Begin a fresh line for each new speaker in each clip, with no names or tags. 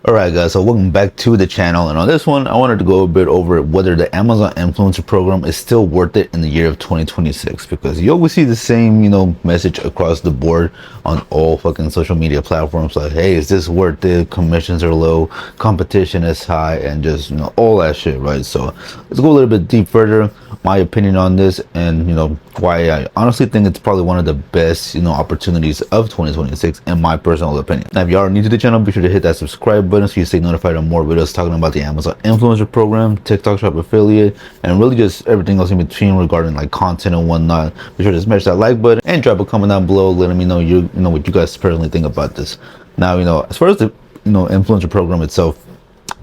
Alright guys, so welcome back to the channel, and on this one I wanted to go a bit over whether the Amazon influencer program is still worth it in the year of 2026, because you always see the same, message across the board on all fucking social media platforms like, hey, is this worth it? Commissions are low, competition is high, and just, all that shit, right? So let's go a little bit deep further, my opinion on this, and why I honestly think it's probably one of the best opportunities of 2026 in my personal opinion. Now if you are new to the channel, be sure to hit that subscribe button so you stay notified on more videos talking about the Amazon influencer program, TikTok shop affiliate, and really just everything else in between regarding like content and whatnot. Be sure to smash that like button and drop a comment down below letting me know what you guys personally think about this. Now as far as the influencer program itself,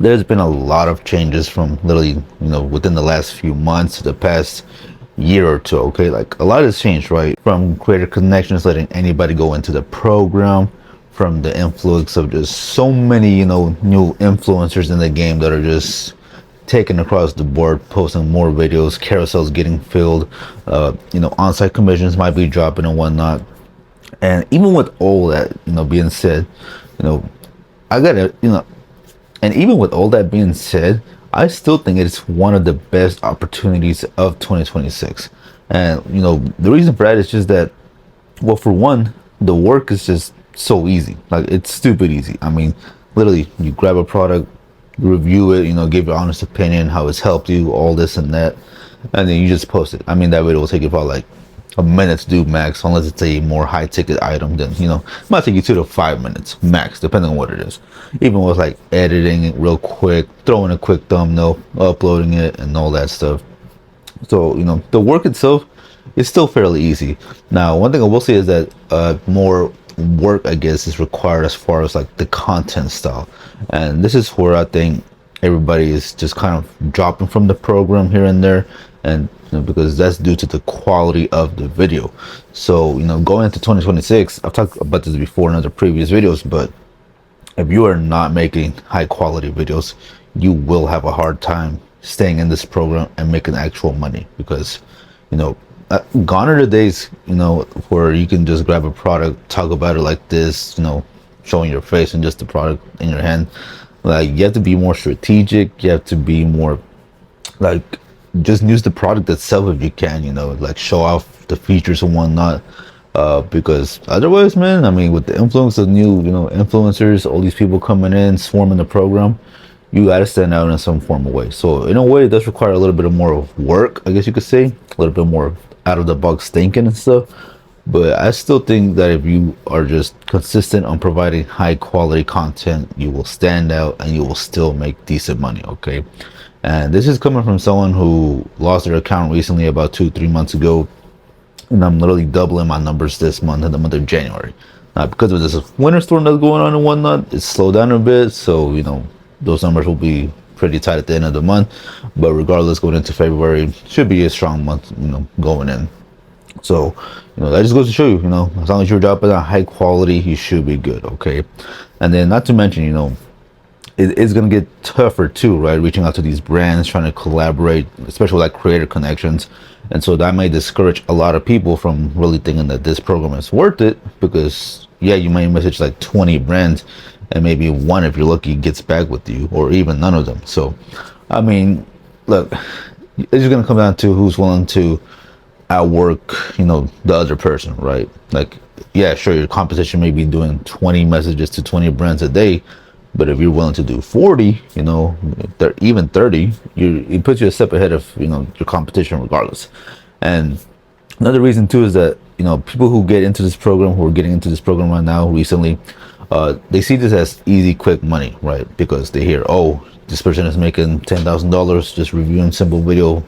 there's been a lot of changes from literally within the last few months to the past year or two. Okay, like a lot has changed, right? From creator connections, letting anybody go into the program, from the influx of just so many new influencers in the game that are just taken across the board, posting more videos, carousels getting filled, on-site commissions might be dropping and whatnot. And even with all that being said, I gotta and even with all that being said, I still think it's one of the best opportunities of 2026. And the reason for that is just that, well, for one, the work is just so easy. Like, it's stupid easy. I mean, literally, you grab a product, review it, give your honest opinion, how it's helped you, all this and that, and then you just post it. I mean, that video will take you about like a minute to do max, unless it's a more high ticket item. Then it might take you 2 to 5 minutes max, depending on what it is. Even with like editing it real quick, throwing a quick thumbnail, uploading it, and all that stuff. So the work itself is still fairly easy. Now, one thing I will say is that more work, I guess, is required as far as like the content style, and this is where I think everybody is just kind of dropping from the program here and there, and because that's due to the quality of the video. So going into 2026, I've talked about this before in other previous videos, but if you are not making high quality videos, you will have a hard time staying in this program and making actual money, because gone are the days where you can just grab a product, talk about it like this, showing your face and just the product in your hand. Like, you have to be more strategic, you have to be more like, just use the product itself if you can, like show off the features and whatnot, because otherwise, man, I mean, with the influence of new influencers, all these people coming in swarming the program, you got to stand out in some form of way. So in a way, it does require a little bit of more of work, I guess you could say, a little bit more out of the box thinking and stuff. But I still think that if you are just consistent on providing high quality content, you will stand out and you will still make decent money. Okay, and this is coming from someone who lost their account recently, about 2-3 months ago, and I'm literally doubling my numbers this month, in the month of January. Now, because of this winter storm that's going on and whatnot, it's slowed down a bit, so those numbers will be pretty tight at the end of the month. But regardless, going into February should be a strong month going in. So that just goes to show you, as long as you're dropping a high quality, you should be good. Okay, and then not to mention, it is going to get tougher too, right? Reaching out to these brands, trying to collaborate, especially like creator connections. And so that may discourage a lot of people from really thinking that this program is worth it, because yeah, you may message like 20 brands and maybe one, if you're lucky, gets back with you, or even none of them. So I mean, look, it's just going to come down to who's willing to outwork the other person, right? Like, yeah, sure, your competition may be doing 20 messages to 20 brands a day, but if you're willing to do 40, even 30, it puts you a step ahead of your competition regardless. And another reason too is that people who get into this program, who are getting into this program right now recently, they see this as easy, quick money, right? Because they hear, oh, this person is making $10,000 just reviewing simple videos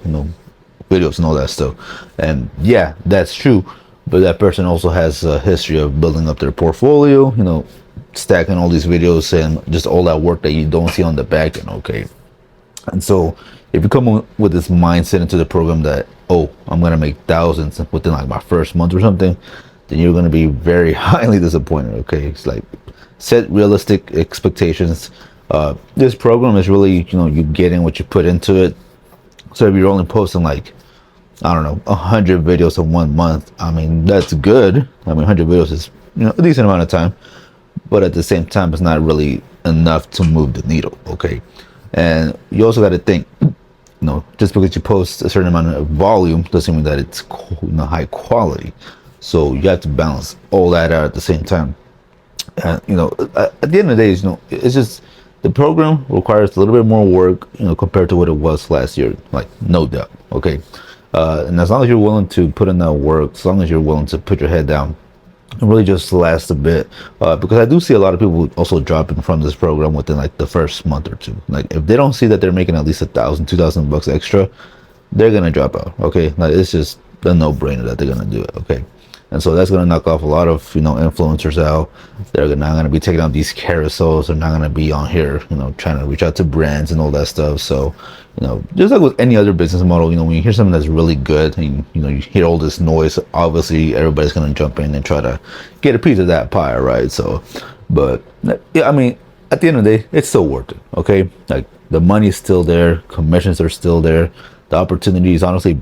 and all that stuff. And yeah, that's true, but that person also has a history of building up their portfolio, stacking all these videos and just all that work that you don't see on the back end. Okay, and so if you come with this mindset into the program that, oh, I'm gonna make thousands within like my first month or something, then you're gonna be very highly disappointed. Okay, it's like, set realistic expectations. This program is really you getting what you put into it. So if you're only posting like, I don't know, 100 videos in 1 month, I mean, that's good. I mean, 100 videos is a decent amount of time, but at the same time, it's not really enough to move the needle. Okay, and you also got to think, just because you post a certain amount of volume doesn't mean that it's high quality. So you have to balance all that out at the same time. And at the end of the day, it's just the program requires a little bit more work, compared to what it was last year, like no doubt. Okay, and as long as you're willing to put in that work, as long as you're willing to put your head down, it really just lasts a bit, because I do see a lot of people also dropping from this program within like the first month or two. Like if they don't see that they're making at least $1,000, $2,000 extra, they're gonna drop out. Okay, like it's just a no-brainer that they're gonna do it. Okay, and so that's gonna knock off a lot of influencers out. They're not gonna be taking out these carousels. They're not gonna be on here trying to reach out to brands and all that stuff. So just like with any other business model, when you hear something that's really good and you hear all this noise, obviously everybody's gonna jump in and try to get a piece of that pie, right? So, but yeah, I mean, at the end of the day, it's still worth it. Okay, like the money's still there, commissions are still there, the opportunity is honestly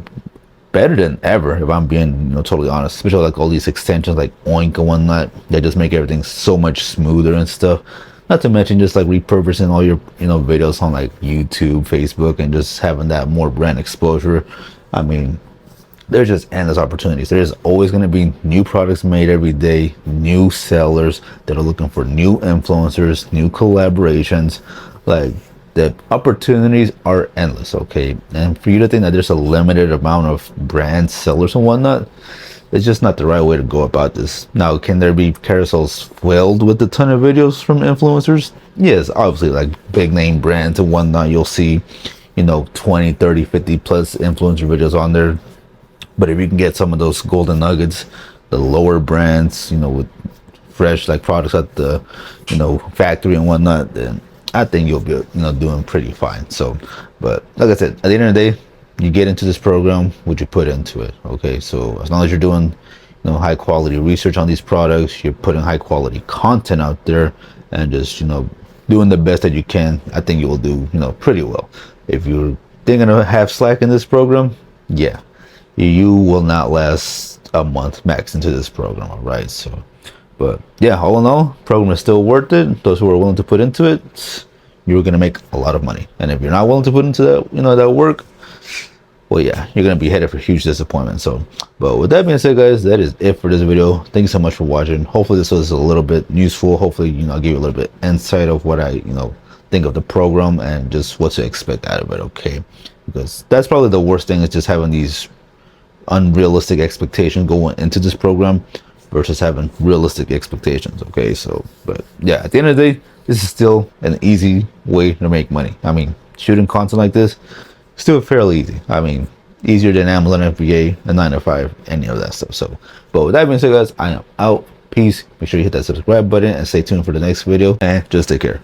better than ever, if I'm being totally honest. Especially like all these extensions like Oink and whatnot, they just make everything so much smoother and stuff. Not to mention just like repurposing all your videos on like YouTube, Facebook, and just having that more brand exposure. I mean, there's just endless opportunities. There's always going to be new products made every day, new sellers that are looking for new influencers, new collaborations. Like the opportunities are endless. Okay, and for you to think that there's a limited amount of brand sellers and whatnot, it's just not the right way to go about this. Now, can there be carousels filled with a ton of videos from influencers? Yes, obviously, like big name brands and whatnot, you'll see 20, 30, 50 plus influencer videos on there. But if you can get some of those golden nuggets, the lower brands, with fresh like products at the factory and whatnot, then I think you'll be doing pretty fine. So, but like I said, at the end of the day, you get into this program, what you put into it. Okay, so as long as you're doing high quality research on these products, you're putting high quality content out there, and just doing the best that you can, I think you will do pretty well. If you're thinking of have slack in this program, yeah, you will not last a month max into this program. All right, so but yeah, all in all, program is still worth it. Those who are willing to put into it, you're gonna make a lot of money. And if you're not willing to put into that that work, well, yeah, you're gonna be headed for huge disappointment. So, but with that being said, guys, that is it for this video. Thanks so much for watching. Hopefully this was a little bit useful. Hopefully I gave you a little bit insight of what I think of the program and just what to expect out of it. Okay, because that's probably the worst thing, is just having these unrealistic expectations going into this program versus having realistic expectations. Okay, so but yeah, at the end of the day, this is still an easy way to make money. I mean, shooting content like this, still fairly easy. I mean, easier than Amazon FBA, a 9 to 5, any of that stuff. So, but with that being said, guys, I am out. Peace. Make sure you hit that subscribe button and stay tuned for the next video, and just take care.